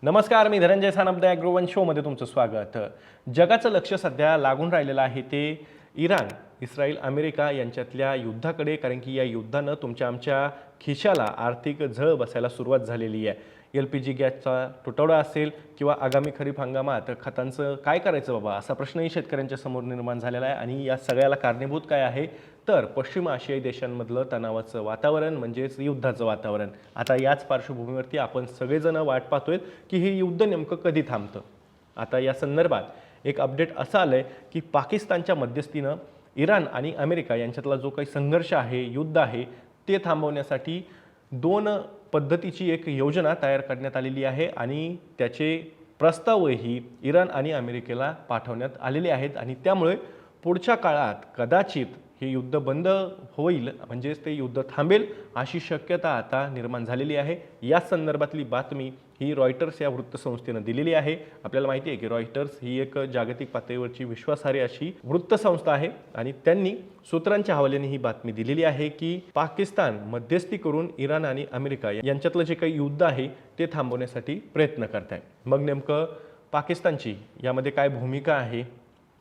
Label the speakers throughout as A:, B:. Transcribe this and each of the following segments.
A: नमस्कार, मी धनंजय सानप द ॲग्रोवन शोमध्ये तुमचं स्वागत. जगाचं लक्ष सध्या लागून राहिलेलं आहे ते इराण, इस्रायल, अमेरिका यांच्यातल्या युद्धाकडे, कारण की या युद्धानं आमच्या खिशाला आर्थिक झळ बसायला सुरुवात झालेली आहे. LPG गॅसचा तुटवडा असेल किंवा आगामी खरीप हंगामात खतांचं काय करायचं बाबा, असा प्रश्नही शेतकऱ्यांच्या समोर निर्माण झालेला आहे. आणि या सगळ्याला कारणीभूत काय आहे तर पश्चिम आशियाई देशांमधलं तणावाचं वातावरण, म्हणजेच युद्धाचं वातावरण. आता याच पार्श्वभूमीवरती आपण सगळेजण वाट पाहतोय की हे युद्ध नेमकं कधी थांबतं. आता या संदर्भात एक अपडेट असं आलंय की पाकिस्तानच्या मध्यस्थीनं इराण आणि अमेरिका यांच्यातला जो काही संघर्ष आहे, युद्ध आहे, ते थांबवण्यासाठी दोन पद्धतीची एक योजना तयार करण्यात आलेली आहे आणि त्याचे प्रस्तावही इराण आणि अमेरिकेला पाठवण्यात आलेले आहेत. आणि त्यामुळे पुढच्या काळात कदाचित हे युद्ध बंद होईल, म्हणजेच ते युद्ध थांबेल अशी शक्यता आता निर्माण झालेली आहे. या संदर्भातली बातमी ही रॉयटर्स या वृत्तसंस्थेनं दिलेली आहे. आपल्याला माहिती आहे की रॉयटर्स ही एक जागतिक पातळीवरची विश्वासार्ह अशी वृत्तसंस्था आहे आणि त्यांनी सूत्रांच्या हवाल्याने ही बातमी दिलेली आहे की पाकिस्तान मध्यस्थी करून इराण आणि अमेरिका यांच्यातलं जे काही युद्ध आहे ते थांबवण्यासाठी प्रयत्न करत आहे. मग नेमकं पाकिस्तानची यामध्ये काय भूमिका आहे,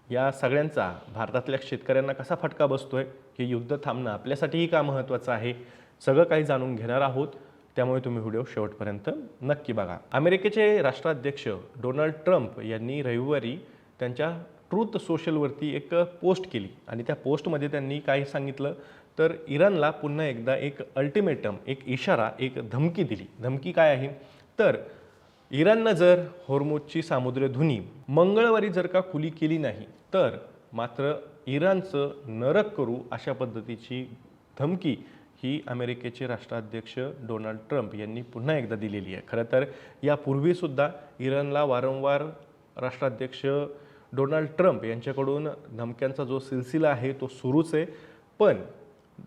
A: या सगळ्यांचा भारतातल्या शेतकऱ्यांना कसा फटका बसतोय, हे युद्ध थांबणं आपल्यासाठीही का महत्त्वाचं आहे, सगळं काही जाणून घेणार आहोत. त्यामुळे तुम्ही व्हिडिओ शेवटपर्यंत नक्की बघा. अमेरिकेचे राष्ट्राध्यक्ष डोनाल्ड ट्रम्प यांनी रविवारी त्यांच्या ट्रूथ सोशलवरती एक पोस्ट केली आणि त्या पोस्टमध्ये त्यांनी काय सांगितलं तर इराणला पुन्हा एकदा एक अल्टिमेटम, एक इशारा, एक धमकी दिली. धमकी काय आहे तर इराणनं जर होर्मुझची सामुद्रधुनी मंगळवारी जर का खुली केली नाही तर मात्र इराणचं नरक करू, अशा पद्धतीची धमकी ही अमेरिकेचे राष्ट्राध्यक्ष डोनाल्ड ट्रम्प यांनी पुन्हा एकदा दिलेली आहे. खरं तर यापूर्वीसुद्धा इराणला वारंवार राष्ट्राध्यक्ष डोनाल्ड ट्रम्प यांच्याकडून धमक्यांचा जो सिलसिला आहे तो सुरूच आहे. पण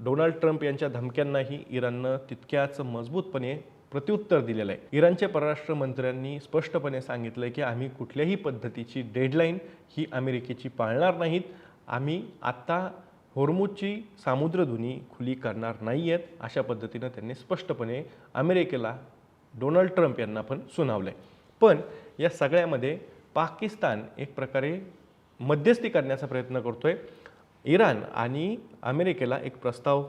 A: डोनाल्ड ट्रम्प यांच्या धमक्यांनाही इराणनं तितक्याच मजबूतपणे प्रत्युत्तर दिलेलं आहे. इराणचे परराष्ट्र मंत्र्यांनी स्पष्टपणे सांगितलं की आम्ही कुठल्याही पद्धतीची डेडलाईन ही अमेरिकेची पाळणार नाहीत. आम्ही आत्ता होर्मुझची सामुद्रधुनी खुली करणार नाही आहेत, अशा पद्धतीनं त्यांनी स्पष्टपणे अमेरिकेला, डोनाल्ड ट्रम्प यांना पण सुनावलं आहे. पण या सगळ्यामध्ये पाकिस्तान एक प्रकारे मध्यस्थी करण्याचा प्रयत्न करतोय. इराण आणि अमेरिकेला एक प्रस्ताव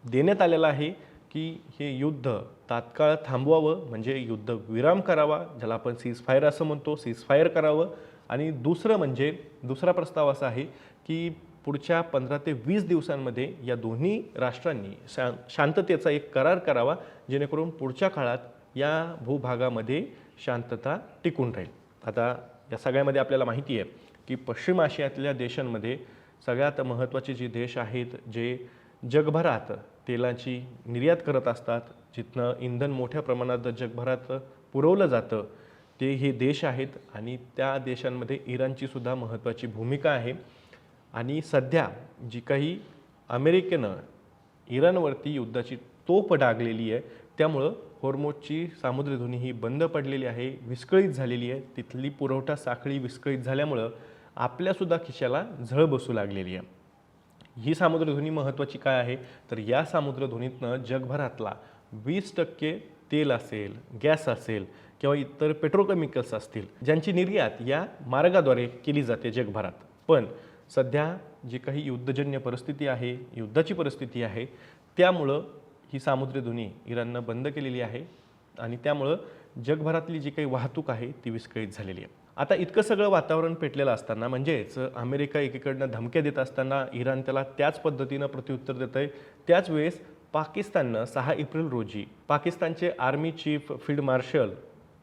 A: देण्यात आलेला आहे की हे युद्ध तात्काळ थांबवावं, म्हणजे युद्ध विराम करावा, ज्याला आपण सीजफायर असं म्हणतो, सीजफायर करावं. आणि दुसरा प्रस्ताव असा आहे की पुढच्या 15 ते 20 दिवसांमध्ये या दोन्ही राष्ट्रांनी शांततेचा एक करार करावा, जेणेकरून पुढच्या काळात या भूभागामध्ये शांतता टिकून राहील. आता या सगळ्यामध्ये आपल्याला माहिती आहे की पश्चिम आशियातल्या देशांमध्ये सगळ्यात महत्त्वाचे जे देश आहेत, जे जगभरात तेलाची निर्यात करत असतात, जिथनं इंधन मोठ्या प्रमाणात जगभरात पुरवलं जातं, ते हे देश आहेत. आणि त्या देशांमध्ये इराणची सुद्धा महत्त्वाची भूमिका आहे. आणि सध्या जी काही अमेरिकेनं इराणवरती युद्धाची तोफ डागलेली आहे, त्यामुळं होर्मुझची सामुद्रधुनी ही बंद पडलेली आहे, विस्कळीत झालेली आहे. तिथली पुरवठा साखळी विस्कळीत झाल्यामुळं आपल्यासुद्धा खिशाला झळ बसू लागलेली आहे. ही सामुद्रधुनी महत्त्वाची काय आहे तर या सामुद्रधुनीतनं जगभरातला 20% तेल असेल, गॅस असेल किंवा इतर पेट्रोकेमिकल्स असतील, ज्यांची निर्यात या मार्गाद्वारे केली जाते जगभरात. पण सध्या जी काही युद्धजन्य परिस्थिती आहे, युद्धाची परिस्थिती आहे, त्यामुळं ही सामुद्रधुनी इराणनं बंद केलेली आहे आणि त्यामुळं जगभरातली जी काही वाहतूक आहे ती विस्कळीत झालेली आहे. आता इतकं सगळं वातावरण पेटलेलं असताना, म्हणजेच अमेरिका एकीकडनं धमक्या देत असताना इराण त्याला त्याच पद्धतीनं प्रत्युत्तर देत आहे. त्याच वेळेस पाकिस्ताननं 6 एप्रिल रोजी पाकिस्तानचे army chief field marshal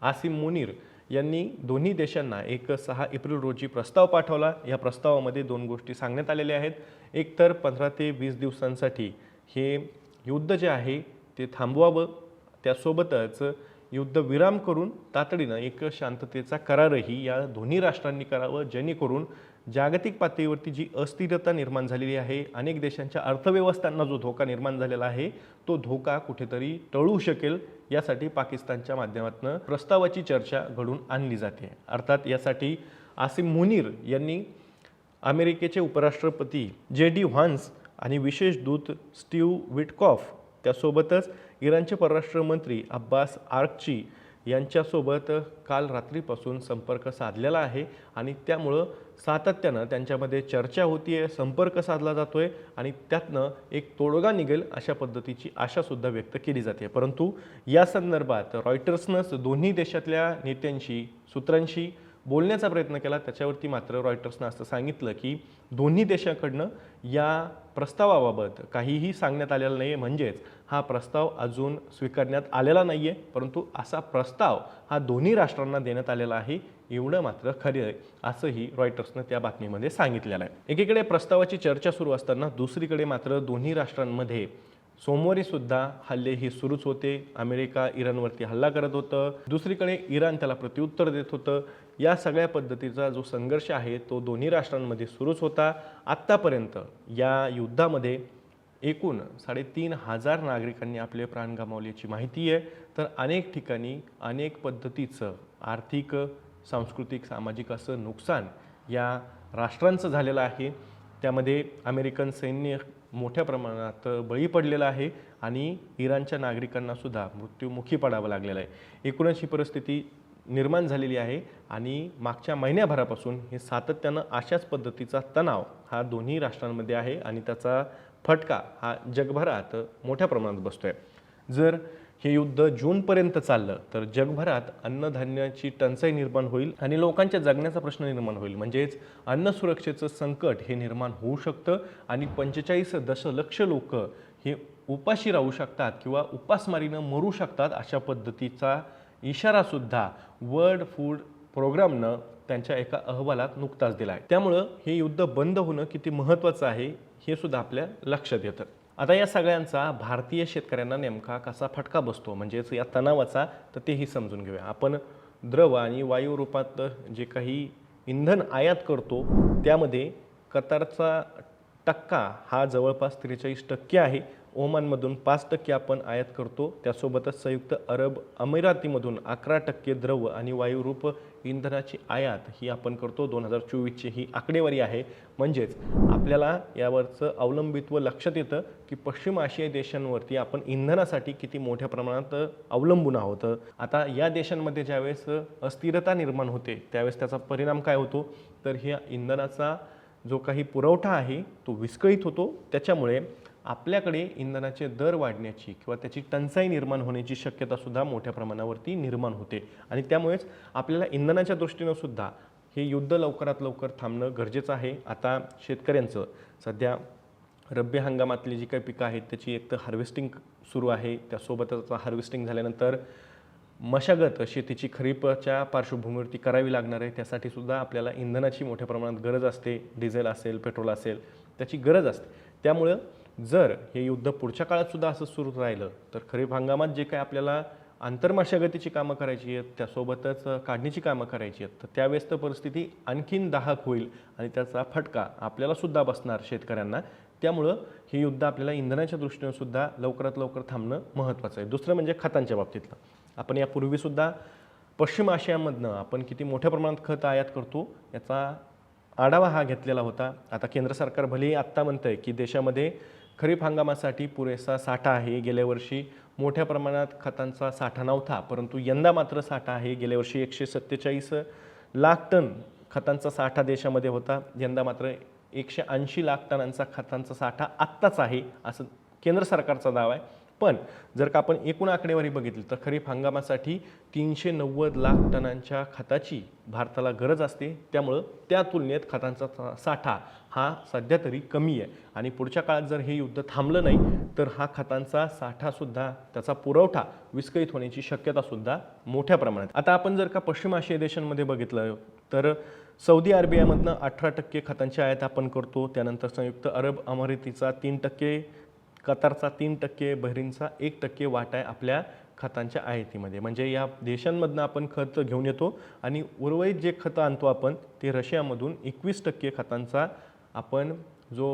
A: Asim Munir यांनी दोन्ही देशांना एक 6 एप्रिल रोजी प्रस्ताव पाठवला. या प्रस्तावामध्ये 2 गोष्टी सांगण्यात आलेल्या आहेत. एक तर 15 ते 20 दिवसांसाठी हे युद्ध जे आहे ते थांबवावं, त्यासोबतच युद्ध विराम करून तातडीनं एक शांततेचा करारही या दोन्ही राष्ट्रांनी करावं, जेणेकरून जागतिक पातळीवरती जी अस्थिरता निर्माण झालेली आहे, अनेक देशांच्या अर्थव्यवस्थांना जो धोका निर्माण झालेला आहे, तो धोका कुठेतरी टळू शकेल. यासाठी पाकिस्तानच्या माध्यमातून प्रस्तावाची चर्चा घडून आणली जाते. अर्थात यासाठी आसिम मुनीर यांनी अमेरिकेचे उपराष्ट्रपती JD व्हान्स आणि विशेष दूत स्टीव्ह विटकॉफ, त्यासोबतच इराणचे परराष्ट्र मंत्री अब्बास आर्कची यांच्यासोबत काल रात्रीपासून संपर्क साधलेला आहे आणि त्यामुळं सातत्यानं त्यांच्यामध्ये चर्चा होतीये, संपर्क साधला जातोय आणि त्यातनं एक तोडगा निघेल अशा पद्धतीची आशासुद्धा व्यक्त केली जाते. परंतु या संदर्भात रॉयटर्सनंच दोन्ही देशातल्या नेत्यांशी, सूत्रांशी बोलण्याचा प्रयत्न केला. त्याच्यावरती मात्र रॉयटर्सनं असं सांगितलं की दोन्ही देशाकडनं या प्रस्तावाबाबत काहीही सांगण्यात आलेलं नाही आहे, म्हणजेच हा प्रस्ताव अजून स्वीकारण्यात आलेला नाही आहे, परंतु असा प्रस्ताव हा दोन्ही राष्ट्रांना देण्यात आलेला आहे एवढं मात्र खरं आहे असंही रॉयटर्सनं त्या बातमीमध्ये सांगितलेलं आहे. एकीकडे प्रस्तावाची चर्चा सुरू असताना दुसरीकडे मात्र दोन्ही राष्ट्रांमध्ये सोमवारी सुद्धा हल्ले ही सुरूच होते. अमेरिका इराणवरती हल्ला करत होतं, दुसरीकडे इराण त्याला प्रत्युत्तर देत होतं. या सगळ्या पद्धतीचा जो संघर्ष आहे तो दोन्ही राष्ट्रांमध्ये सुरूच होता. आत्तापर्यंत या युद्धामध्ये एकूण 3,500 नागरिकांनी आपले प्राण गमावल्याची माहिती आहे. तर अनेक ठिकाणी अनेक पद्धतीचं आर्थिक, सांस्कृतिक, सामाजिक असं नुकसान या राष्ट्रांचं झालेलं आहे. त्यामध्ये अमेरिकन सैन्य मोठ्या प्रमाणात बळी पडलेला आहे आणि इराणच्या नागरिकांना सुद्धा मृत्युमुखी पडावं लागलेलं आहे. एकूणच ही परिस्थिती निर्माण झालेली आहे आणि मागच्या महिन्याभरापासून हे सातत्यानं अशाच पद्धतीचा तणाव हा दोन्ही राष्ट्रांमध्ये आहे आणि त्याचा फटका हा जगभरात मोठ्या प्रमाणात बसतोय. जर हे युद्ध जूनपर्यंत चाललं तर जगभरात अन्नधान्याची टंचाई निर्माण होईल आणि लोकांच्या जगण्याचा प्रश्न निर्माण होईल. म्हणजेच अन्न सुरक्षेचं संकट हे निर्माण होऊ शकतं आणि 45 दशलक्ष लोक हे उपाशी राहू शकतात किंवा उपासमारीनं मरू शकतात अशा पद्धतीचा इशारासुद्धा वर्ल्ड फूड प्रोग्रामनं त्यांच्या एका अहवालात नुकताच दिला आहे. त्यामुळं हे युद्ध बंद होणं किती महत्त्वाचं आहे हे सुद्धा आपल्या लक्षात येतं. आता या सगळ्यांचा भारतीय शेतकऱ्यांना नेमका कसा फटका बसतो म्हणजे या तणावाचा, तर तेही समजून घेऊया. आपण द्रव आणि वायू रूपात जे काही इंधन आयात करतो त्यामध्ये कतारचा टक्का हा जवळपास 43% आहे. ओमानमधून 5% आपण आयात करतो. त्यासोबतच संयुक्त अरब अमिरातीमधून 11% द्रव आणि वायुरूप इंधनाची आयात ही आपण करतो. 2024ची ही आकडेवारी आहे. म्हणजेच आपल्याला यावरचं अवलंबित्व लक्षात येतं की पश्चिम आशियाई देशांवरती आपण इंधनासाठी किती मोठ्या प्रमाणात अवलंबून आहोत. आता या देशांमध्ये ज्यावेळेस अस्थिरता निर्माण होते त्यावेळेस त्याचा परिणाम काय होतो, तर ह्या इंधनाचा जो काही पुरवठा आहे तो विस्कळीत होतो. त्याच्यामुळे आपल्याकडे इंधनाचे दर वाढण्याची किंवा त्याची टंचाई निर्माण होण्याची शक्यता सुद्धा मोठ्या प्रमाणावरती निर्माण होते आणि त्यामुळेच आपल्याला इंधनाच्या दृष्टीनं सुद्धा हे युद्ध लवकरात लवकर थांबणं गरजेचं आहे. आता शेतकऱ्यांचं सध्या रब्बी हंगामातली जी काही पिकं आहेत त्याची एक तर हार्वेस्टिंग सुरू आहे. त्यासोबतच हार्वेस्टिंग झाल्यानंतर मशागत शेतीची खरीपच्या पार्श्वभूमीवरती करावी लागणार आहे. त्यासाठी सुद्धा आपल्याला इंधनाची मोठ्या प्रमाणात गरज असते. डिझेल असेल, पेट्रोल असेल, त्याची गरज असते. त्यामुळं जर हे युद्ध पुढच्या काळात सुद्धा असं सुरू राहिलं तर खरीप हंगामात जे काही आपल्याला आंतरमशागतीची कामं करायची आहेत, त्यासोबतच काढणीची कामं करायची आहेत, तर त्यावेळेस तर परिस्थिती आणखीन दाहक होईल आणि त्याचा फटका आपल्याला सुद्धा बसणार शेतकऱ्यांना. त्यामुळं हे युद्ध आपल्याला इंधनाच्या दृष्टीने सुद्धा लवकरात लवकर थांबणं महत्त्वाचं आहे. दुसरं म्हणजे खतांच्या बाबतीतलं. आपण यापूर्वीसुद्धा पश्चिम आशियामधनं आपण किती मोठ्या प्रमाणात खत आयात करतो याचा आढावा हा घेतलेला होता. आता केंद्र सरकार भलेही आत्ता म्हणतं आहे की देशामध्ये खरीप हंगामासाठी पुरेसा साठा आहे. गेल्या वर्षी मोठ्या प्रमाणात खतांचा साठा नव्हता, परंतु यंदा मात्र साठा आहे. गेल्या वर्षी 147 लाख टन खतांचा साठा देशामध्ये होता. यंदा मात्र 180 लाख टनांचा खतांचा साठा आत्ताच आहे असं केंद्र सरकारचा दावा आहे. पण जर का आपण एकूण आकडेवारी बघितली तर खरीप हंगामासाठी 390 लाख टनांच्या खताची भारताला गरज असते. त्यामुळं त्या तुलनेत खतांचा साठा हा सध्या तरी कमी आहे आणि पुढच्या काळात जर हे युद्ध थांबलं नाही तर हा खतांचा साठासुद्धा, त्याचा पुरवठा विस्कळीत होण्याची शक्यतासुद्धा मोठ्या प्रमाणात. आता आपण जर का पश्चिम आशियाई देशांमध्ये बघितलं तर सौदी अरेबियामधनं 18% खतांची आयात आपण करतो. त्यानंतर संयुक्त अरब अमिरातीचा 3%, कतारचा 3%, बहरीनचा 1% वाटा आहे आपल्या खतांच्या आयातीमध्ये. म्हणजे या देशांमधनं आपण खत घेऊन येतो आणि उर्वरित जे खतं आणतो आपण ते रशियामधून 21% खतांचा आपण जो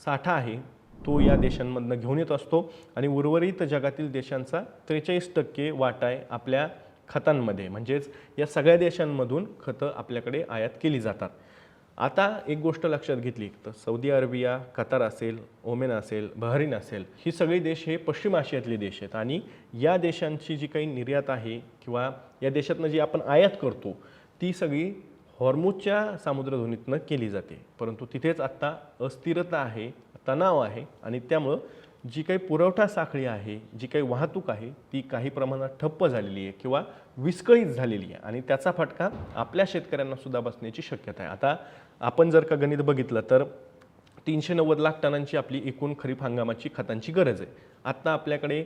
A: साठा आहे तो या देशांमधनं घेऊन येत असतो आणि उर्वरित जगातील देशांचा 43% वाटा आहे आपल्या खतांमध्ये. म्हणजेच या सगळ्या देशांमधून खतं आपल्याकडे आयात केली जातात. आता एक गोष्ट लक्षात घेतली तर सौदी अरेबिया, कतार असेल, ओमेन असेल, बहरीन असेल, ही सगळी देश हे पश्चिम आशियातले देश आहेत आणि या देशांची जी काही निर्यात आहे किंवा या देशातनं जी आपण आयात करतो ती सगळी हॉर्मुजच्या सामुद्रधुनीतनं केली जाते. परंतु तिथेच आत्ता अस्थिरता आहे, तणाव आहे आणि त्यामुळं जी काही पुरवठा साखळी आहे, जी काही वाहतूक आहे ती काही प्रमाणात ठप्प झालेली आहे किंवा विस्कळीत झालेली आहे आणि त्याचा फटका आपल्या शेतकऱ्यांना सुद्धा बसण्याची शक्यता आहे. आता आपण जर का गणित बघितलं तर 390 लाख टनांची आपली एकूण खरीप हंगामाची खतांची गरज आहे. आत्ता आपल्याकडे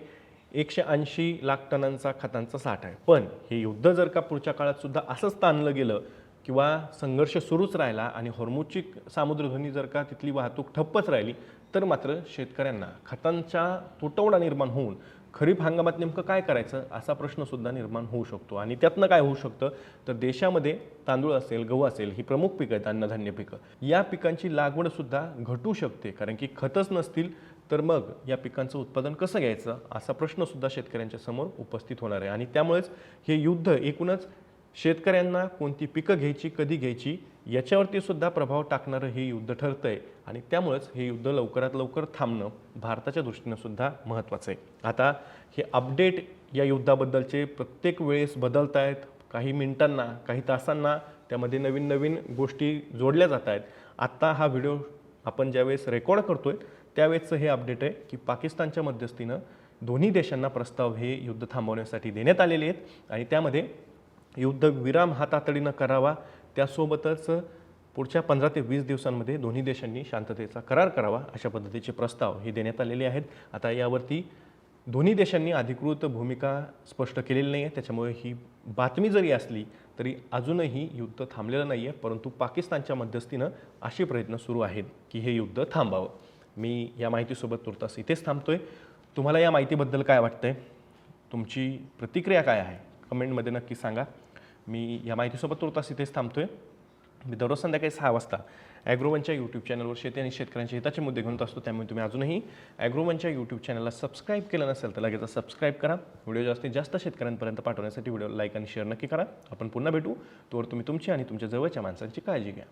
A: 180 लाख टनांचा खतांचा साठा आहे. पण हे युद्ध जर का पुढच्या काळात सुद्धा असंच ताणलं गेलं किंवा संघर्ष सुरूच राहिला आणि हॉर्मुजची सामुद्रधुनी जर का तिथली वाहतूक ठप्पच राहिली तर मात्र शेतकऱ्यांना खतांचा तुटवडा निर्माण होऊन खरीप हंगामात नेमकं काय करायचं असा प्रश्न सुद्धा निर्माण होऊ शकतो. आणि त्यातनं काय होऊ शकतं तर देशामध्ये तांदूळ असेल, गहू असेल, ही प्रमुख पिकं आहेत, अन्नधान्य पिकं, या पिकांची लागवड सुद्धा घटू शकते. कारण की खतच नसतील तर मग या पिकांचं उत्पादन कसं घ्यायचं असा प्रश्न सुद्धा शेतकऱ्यांच्या समोर उपस्थित होणार आहे. आणि त्यामुळेच हे युद्ध एकूणच शेतकऱ्यांना कोणती पिकं घ्यायची, कधी घ्यायची याच्यावरती सुद्धा प्रभाव टाकणारं हे युद्ध ठरतंय आणि त्यामुळेच हे युद्ध लवकरात लवकर थांबणं भारताच्या दृष्टीनं सुद्धा महत्त्वाचं आहे. आता हे अपडेट या युद्धाबद्दलचे प्रत्येक वेळेस बदलत आहेत. काही मिनिटांना, काही तासांना त्यामध्ये नवीन नवीन गोष्टी जोडल्या जात आहेत. आत्ता हा व्हिडिओ आपण ज्यावेळेस रेकॉर्ड करतोय त्यावेळेसचं हे अपडेट आहे की पाकिस्तानच्या मध्यस्थीनं दोन्ही देशांना प्रस्ताव हे युद्ध थांबवण्यासाठी देण्यात आलेले आहेत आणि त्यामध्ये युद्धविराम हा तातडीनं करावा, त्यासोबतच पुढच्या 15 ते 20 दिवसांमध्ये दोन्ही देशांनी शांततेचा करार करावा अशा पद्धतीचे प्रस्ताव हे देण्यात आलेले आहेत. आता यावरती दोन्ही देशांनी अधिकृत भूमिका स्पष्ट केलेली नाही आहे. त्याच्यामुळे ही बातमी जरी असली तरी अजूनही युद्ध थांबलेलं नाही आहे. परंतु पाकिस्तानच्या मध्यस्थीनं असे प्रयत्न सुरू आहेत की हे युद्ध थांबावं. मी या माहितीसोबत तुर्तास इथेच थांबतोय. तुम्हाला या माहितीबद्दल काय वाटतंय, तुमची प्रतिक्रिया काय आहे कमेंटमध्ये नक्की सांगा. मी या माहितीसोबत तुर्तास इथेच थांबतोय. मी दररोज संध्याकाळी 6 वाजता ॲग्रोवनच्या यूट्यूब चॅनलवर शेती आणि शेतकऱ्यांच्या हिताचे मुद्दे घेऊन असतो. त्यामुळे तुम्ही अजूनही ॲग्रोवनच्या यूट्यूब चॅनलला सबस्क्राईब केलं नसेल तर लगेच सबस्क्राईब करा. व्हिडिओ जास्तीत जास्त शेतकऱ्यांपर्यंत पाठवण्यासाठी व्हिडिओला लाईक आणि शेअर नक्की करा. आपण पुन्हा भेटू. तोवर तुम्ही तुमची आणि तुमच्या जवळच्या माणसांची काळजी घ्या.